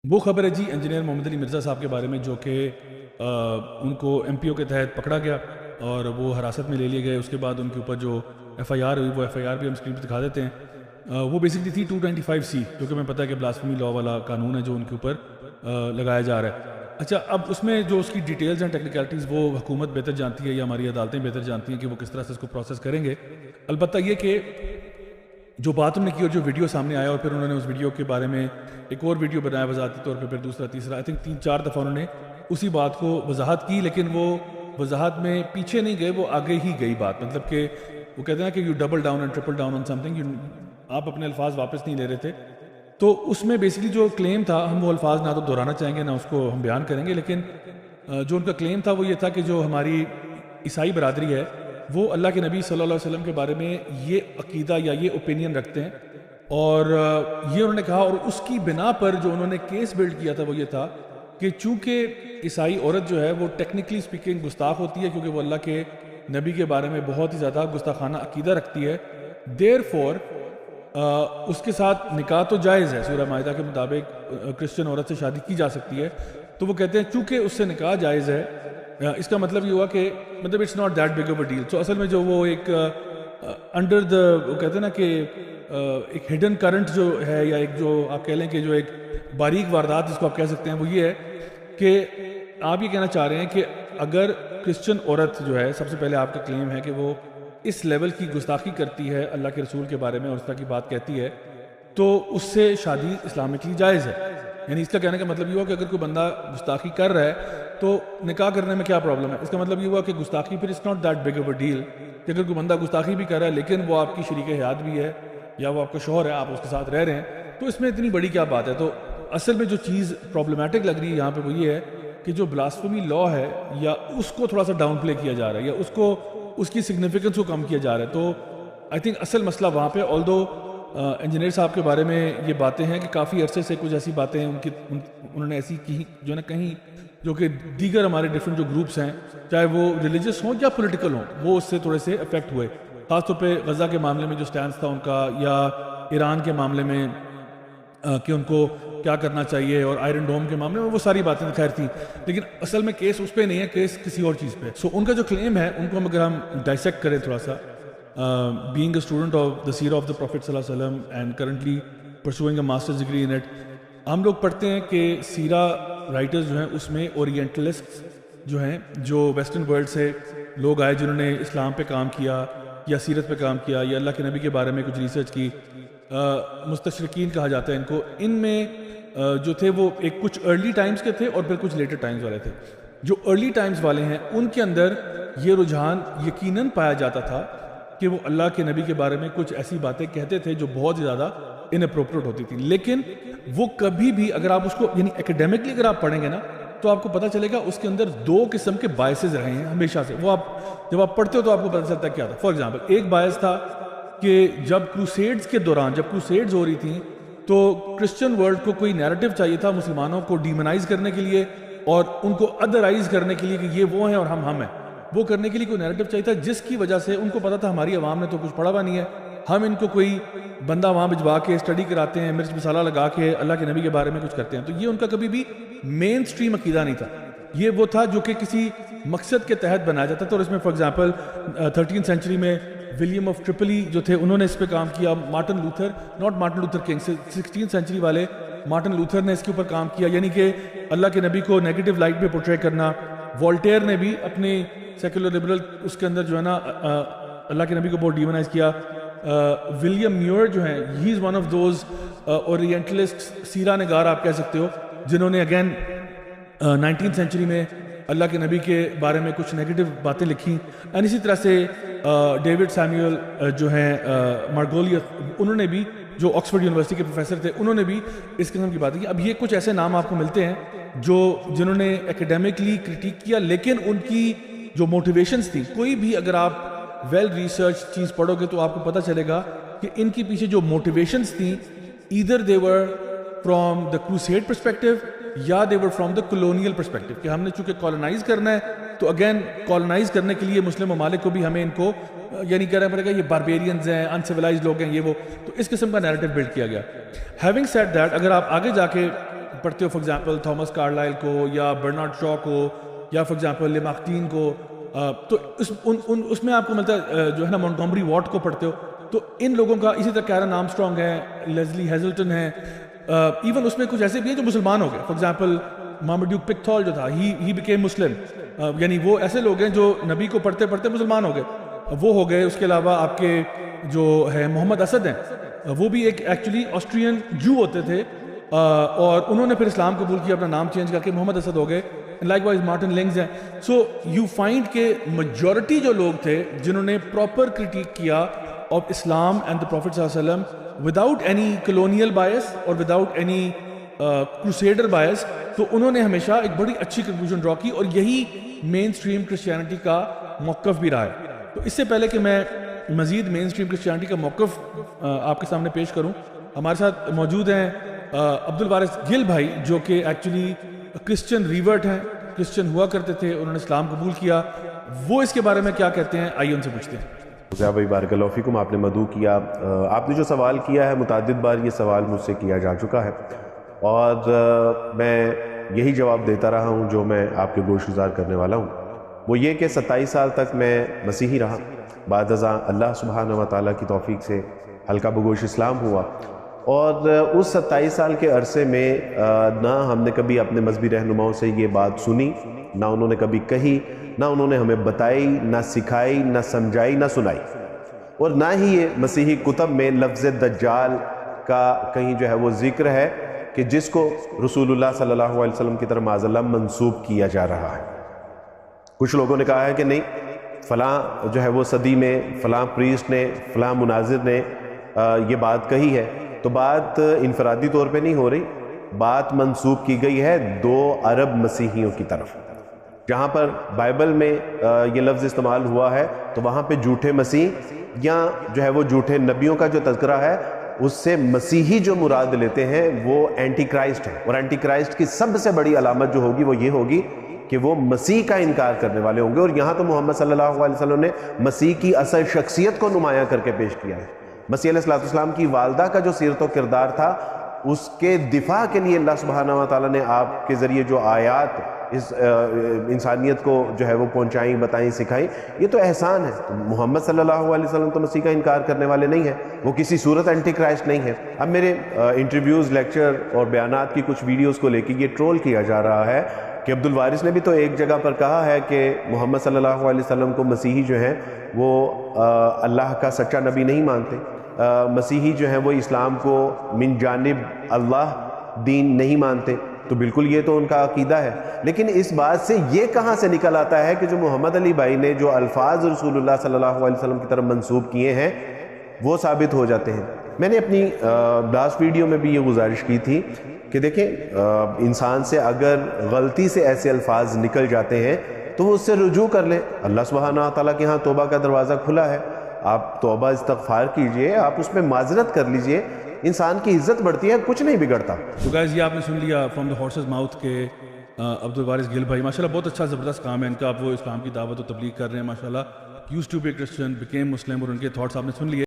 وہ خبر ہے جی انجینئر محمد علی مرزا صاحب کے بارے میں، جو کہ ان کو ایم پی او کے تحت پکڑا گیا اور وہ حراست میں لے لیے گئے. اس کے بعد ان کے اوپر جو ایف آئی آر ہوئی، وہ ایف آئی آر بھی ہم اسکرین پہ دکھا دیتے ہیں. وہ بیسکلی تھی 225C، جو کہ میں پتہ ہے کہ بلاسفیمی لا والا قانون ہے جو ان کے اوپر لگایا جا رہا ہے. اچھا، اب اس میں جو اس کی ڈیٹیلز ہیں، ٹیکنیکلٹیز، وہ حکومت بہتر جانتی ہے یا ہماری عدالتیں بہتر جانتی ہیں کہ وہ کس طرح سے اس کو پروسیس کریں گے. البتہ یہ کہ جو بات انہوں نے کی اور جو ویڈیو سامنے آیا، اور پھر انہوں نے اس ویڈیو کے بارے میں ایک اور ویڈیو بنایا وضاحتی طور پہ، پھر دوسرا تیسرا، آئی تھنک 3-4 دفعہ انہوں نے اسی بات کو وضاحت کی، لیکن وہ وضاحت میں پیچھے نہیں گئے، وہ آگے ہی گئی بات. مطلب کہ وہ کہتے ہیں کہ u double down and triple down on some thing, آپ اپنے الفاظ واپس نہیں لے رہے تھے. تو اس میں بیسکلی جو کلیم تھا، ہم وہ الفاظ نہ تو دہرانا چاہیں گے نہ اس کو ہم بیان کریں گے، لیکن جو ان کا کلیم تھا وہ یہ تھا کہ جو ہماری عیسائی برادری ہے وہ اللہ کے نبی صلی اللہ علیہ وسلم کے بارے میں یہ عقیدہ یا یہ اوپینین رکھتے ہیں. اور یہ انہوں نے کہا، اور اس کی بنا پر جو انہوں نے کیس بلڈ کیا تھا وہ یہ تھا کہ چونکہ عیسائی عورت جو ہے وہ ٹیکنیکلی سپیکنگ گستاخ ہوتی ہے، کیونکہ وہ اللہ کے نبی کے بارے میں بہت ہی زیادہ گستاخانہ عقیدہ رکھتی ہے. دیر فور اس کے ساتھ نکاح تو جائز ہے، سورہ مائدہ کے مطابق کرسچن عورت سے شادی کی جا سکتی ہے. تو وہ کہتے ہیں چونکہ اس سے نکاح جائز ہے، اس کا مطلب یہ ہوا کہ مطلب it's not that big of a deal. So اصل میں جو وہ ایک انڈر دا، وہ کہتے ہیں نا کہ ایک ہڈن کرنٹ جو ہے، یا ایک جو آپ کہہ لیں کہ جو ایک باریک واردات جس کو آپ کہہ سکتے ہیں، وہ یہ ہے کہ آپ یہ کہنا چاہ رہے ہیں کہ اگر کرسچن عورت جو ہے، سب سے پہلے آپ کا کلیم ہے کہ وہ اس لیول کی گستاخی کرتی ہے اللہ کے رسول کے بارے میں اور اس طرح کی بات کہتی ہے، تو اس سے شادی اسلامکلی جائز ہے. یعنی اس کا کہنے کا مطلب یہ ہوا کہ اگر کوئی بندہ گستاخی کر رہا ہے تو نکاح کرنے میں کیا پرابلم ہے. اس کا مطلب یہ ہوا کہ گستاخی پھر it's not that big of a deal, کہ اگر کوئی بندہ گستاخی بھی کر رہا ہے لیکن وہ آپ کی شریک حیات بھی ہے یا وہ آپ کا شوہر ہے، آپ اس کے ساتھ رہ رہے ہیں، تو اس میں اتنی بڑی کیا بات ہے. تو اصل میں جو چیز پرابلمٹک لگ رہی ہے یہاں پہ وہ یہ ہے کہ جو بلاسفیمی لا ہے، یا اس کو تھوڑا سا ڈاؤن پلے کیا جا رہا ہے، یا اس کی سگنیفیکنس کو کم کیا جا رہا ہے. تو آئی تھنک اصل مسئلہ وہاں پہ، آلدو انجینئر صاحب کے بارے میں یہ باتیں ہیں کہ کافی عرصے سے کچھ ایسی باتیں انہوں نے ایسی کی جو نا کہیں، جو کہ دیگر ہمارے ڈفرینٹ جو گروپس ہیں، چاہے وہ ریلیجس ہوں یا پولیٹیکل ہوں، وہ اس سے تھوڑے سے افیکٹ ہوئے. خاص طور پہ غزہ کے معاملے میں جو سٹینس تھا ان کا، یا ایران کے معاملے میں کہ ان کو کیا کرنا چاہیے، اور آئرن ڈوم کے معاملے میں، وہ ساری باتیں خیر تھیں. لیکن اصل میں کیس اس پہ نہیں ہے، کیس کسی اور چیز پہ. سو ان کا جو کلیم ہے، ان کو اگر ہم ڈائسیکٹ کریں تھوڑا سا، being a student of the seerah of the Prophet صلی اللہ علیہ وسلم and currently pursuing a master's degree in it، ہم لوگ پڑھتے ہیں کہ سیرہ رائٹرز جو ہیں اس میں اورینٹلسٹ جو ہیں، جو ویسٹرن ورلڈ سے لوگ آئے جنہوں نے اسلام پہ کام کیا یا سیرت پہ کام کیا یا اللہ کے نبی کے بارے میں کچھ ریسرچ کی، مستشرقین کہا جاتا ہے ان کو. ان میں جو تھے وہ ایک کچھ ارلی ٹائمز کے تھے اور پھر کچھ لیٹر ٹائمز والے تھے. جو ارلی ٹائمز والے ہیں ان کے اندر یہ رجحان یقیناً پایا جاتا تھا کہ وہ اللہ کے نبی کے بارے میں کچھ ایسی باتیں کہتے تھے جو بہت زیادہ اناپروپریٹ ہوتی تھی. لیکن وہ کبھی بھی، اگر آپ اس کو یعنی اکیڈیمکلی اگر آپ پڑھیں گے نا، تو آپ کو پتہ چلے گا اس کے اندر 2 قسم کے باعثز رہے ہیں ہمیشہ سے. وہ آپ جب آپ پڑھتے ہو تو آپ کو پتہ چلتا ہے کیا تھا. فار ایگزامپل، ایک باعث تھا کہ جب کروسیڈز کے دوران، جب کروسیڈز ہو رہی تھیں، تو کرسچن ورلڈ کو کوئی نیریٹو چاہیے تھا مسلمانوں کو ڈیمونائز کرنے کے لیے اور ان کو ادرائز کرنے کے لیے کہ یہ وہ ہیں اور ہم ہیں. وہ کرنے کے لیے کوئی نیریٹو چاہیے تھا جس کی وجہ سے ان کو پتا تھا ہماری عوام نے تو کچھ پڑھا ہوا نہیں ہے، ہم ان کو کوئی بندہ وہاں بھجوا کے اسٹڈی کراتے ہیں، مرچ مسالہ لگا کے اللہ کے نبی کے بارے میں کچھ کرتے ہیں. تو یہ ان کا کبھی بھی مین سٹریم عقیدہ نہیں تھا. یہ وہ تھا جو کہ کسی مقصد کے تحت بنایا جاتا تھا. اور اس میں فار ایگزامپل 13 سینچری میں ولیم آف ٹرپلی جو تھے، انہوں نے اس پہ کام کیا. Martin Luther, not Martin Luther king, 16 century والے مارٹن لوتھر نے اس کے اوپر کام کیا، یعنی کہ اللہ کے نبی کو نیگیٹو لائٹ پہ پورٹری کرنا. وولٹیئر نے بھی اپنی سیکولر لبرل اس کے اندر جو ہے نا اللہ کے نبی کو بہت ڈیمونائز کیا. ولیم میور جو ہیں، he is one of those orientalist سیرہ نگار آپ کہہ سکتے ہو، جنہوں نے اگین 19 سینچری میں اللہ کے نبی کے بارے میں کچھ نیگیٹو باتیں لکھی. اینڈ اسی طرح سے ڈیوڈ سیموئل جو ہیں مارگولیس، انہوں نے بھی، جو آکسفورڈ یونیورسٹی کے پروفیسر تھے، انہوں نے بھی اس قسم کی باتیں کی. اب یہ کچھ ایسے نام آپ کو ملتے ہیں جنہوں نے ایکیڈیمکلی کرٹیک کیا، لیکن ان کی جو موٹیویشنز تھیں، کوئی بھی اگر آپ ویل ریسرچ چیز پڑھو گے تو آپ کو پتہ چلے گا کہ ان کی پیچھے جو موٹیویشنز تھیں، either they were from the crusade perspective یا دے ور فرام دا کولونیل پرسپیکٹو، کہ ہم نے چونکہ کالونائز کرنا ہے تو اگین کالونائز کرنے کے لیے مسلم ممالک کو بھی ہمیں ان کو یعنی کہہ رہا پڑے گا یہ باربیرینز ہیں، انسیولائزڈ لوگ ہیں، یہ وہ. تو اس قسم کا نیریٹو بلڈ کیا گیا. ہیونگ سیڈ دیٹ، اگر آپ آگے جا کے پڑھتے ہو فار ایگزامپل تھامس کارلائل کو یا برنارڈ شاء کو یا فار ایگزامپل لیمارٹین کو, تو اس میں آپ کو ملتا ہے جو ہے نا مونٹگومری واٹ کو پڑھتے ہو, تو ان لوگوں کا اسی طرح کیرن آرمسٹرانگ ہے, لیزلی ہیزلٹن ہے, ایون اس میں کچھ ایسے بھی ہیں جو مسلمان ہو گئے. فار ایگزامپل مارماڈیوک پکتھال جو تھا ہی بیکیم مسلم, یعنی وہ ایسے لوگ ہیں جو نبی کو پڑھتے پڑھتے مسلمان ہو گئے, وہ ہو گئے. اس کے علاوہ آپ کے جو ہے محمد اسد ہیں, وہ بھی ایک ایکچولی آسٹرین جو ہوتے تھے اور انہوں نے پھر اسلام قبول کیا, اپنا نام چینج کر کے محمد اسد ہو گئے. لائک وائز مارٹن لنگز ہیں. سو یو فائنڈ کہ میجورٹی جو لوگ تھے جنہوں نے پراپر کرٹیک کیا of Islam and the prophet صلی اللہ علیہ وسلم وداؤٹ اینی کلونیل بائس اور وداؤٹ اینی کروسیڈر بائس, تو انہوں نے ہمیشہ ایک بڑی اچھی کنکلوژن ڈرا کی, اور یہی مین اسٹریم کرسچینٹی کا موقف بھی رہا ہے. تو اس سے پہلے کہ میں مزید مین اسٹریم کرسچینٹی کا موقف آپ کے سامنے پیش کروں, ہمارے ساتھ موجود ہیں عبد الوارث گل بھائی, جو کہ ایکچولی کرسچن ریورٹ ہیں, کرسچن ہوا کرتے تھے, انہوں نے اسلام قبول کیا. وہ اس کے بارے میں کیا کہتے ہیں, آئیے ان سے پوچھتے ہیں. بھائی بارک اللہ فیکم, آپ نے مدعو کیا. آپ نے جو سوال کیا ہے متعدد بار یہ سوال مجھ سے کیا جا چکا ہے, اور میں یہی جواب دیتا رہا ہوں جو میں آپ کے گوش گزار کرنے والا ہوں. وہ یہ کہ 27 سال تک میں مسیحی رہا, بعد ازاں اللہ سبحانہ و تعالیٰ کی توفیق سے حلقہ بگوش اسلام ہوا, اور اس 27 سال کے عرصے میں نہ ہم نے کبھی اپنے مذہبی رہنماؤں سے یہ بات سنی, نہ انہوں نے کبھی کہی, نہ انہوں نے ہمیں بتائی, نہ سکھائی, نہ سمجھائی, نہ سنائی, اور نہ ہی یہ مسیحی کتب میں لفظ دجال کا کہیں جو ہے وہ ذکر ہے کہ جس کو رسول اللہ صلی اللہ علیہ وسلم کی طرف معاذ اللہ منسوب کیا جا رہا ہے. کچھ لوگوں نے کہا ہے کہ نہیں, فلاں جو ہے وہ صدی میں فلاں پریسٹ نے, فلاں مناظر نے یہ بات کہی ہے. تو بات انفرادی طور پہ نہیں ہو رہی, بات منسوب کی گئی ہے 2 عرب مسیحیوں کی طرف. جہاں پر بائبل میں یہ لفظ استعمال ہوا ہے تو وہاں پہ جھوٹے مسیح یا جو ہے وہ جھوٹے نبیوں کا جو تذکرہ ہے, اس سے مسیحی جو مراد لیتے ہیں وہ اینٹی کرائسٹ ہے. اور اینٹی کرائسٹ کی سب سے بڑی علامت جو ہوگی وہ یہ ہوگی کہ وہ مسیح کا انکار کرنے والے ہوں گے. اور یہاں تو محمد صلی اللہ علیہ وسلم نے مسیح کی اصل شخصیت کو نمایاں کر کے پیش کیا ہے. مسیح علیہ السلام کی والدہ کا جو سیرت و کردار تھا, اس کے دفاع کے لیے اللہ سبحانہ و تعالیٰ نے آپ کے ذریعے جو آیات اس انسانیت کو جو ہے وہ پہنچائیں, بتائیں, سکھائیں, یہ تو احسان ہے. تو محمد صلی اللہ علیہ وسلم تو مسیح کا انکار کرنے والے نہیں ہیں, وہ کسی صورت اینٹی کرائسٹ نہیں ہے. اب میرے انٹرویوز, لیکچر اور بیانات کی کچھ ویڈیوز کو لے کے یہ ٹرول کیا جا رہا ہے کہ عبد الوارث نے بھی تو ایک جگہ پر کہا ہے کہ محمد صلی اللہ علیہ وسلم کو مسیحی جو ہیں وہ اللہ کا سچا نبی نہیں مانتے, مسیحی جو ہیں وہ اسلام کو من جانب اللہ دین نہیں مانتے. تو بالکل یہ تو ان کا عقیدہ ہے, لیکن اس بات سے یہ کہاں سے نکل آتا ہے کہ جو محمد علی بھائی نے جو الفاظ رسول اللہ صلی اللہ علیہ وسلم کی طرف منسوب کیے ہیں وہ ثابت ہو جاتے ہیں. میں نے اپنی لاسٹ ویڈیو میں بھی یہ گزارش کی تھی کہ دیکھیں, انسان سے اگر غلطی سے ایسے الفاظ نکل جاتے ہیں تو وہ اس سے رجوع کر لیں. اللہ سبحانہ تعالیٰ کے ہاں توبہ کا دروازہ کھلا ہے, آپ توبہ استغفار کیجئے, آپ اس میں معذرت کر لیجئے, انسان کی عزت بڑھتی ہے, کچھ نہیں بگڑتا. تو گائز یہ آپ نے سن لیا فرام دا ہارسز ماؤتھ کے عبد الوارث گل بھائی. ماشاءاللہ بہت اچھا زبردست کام ہے ان کا, آپ وہ اسلام کی دعوت و تبلیغ کر رہے ہیں ماشاءاللہ. Used to be Christian, became Muslim, اور ان کے تھاٹس آپ نے سن لیے.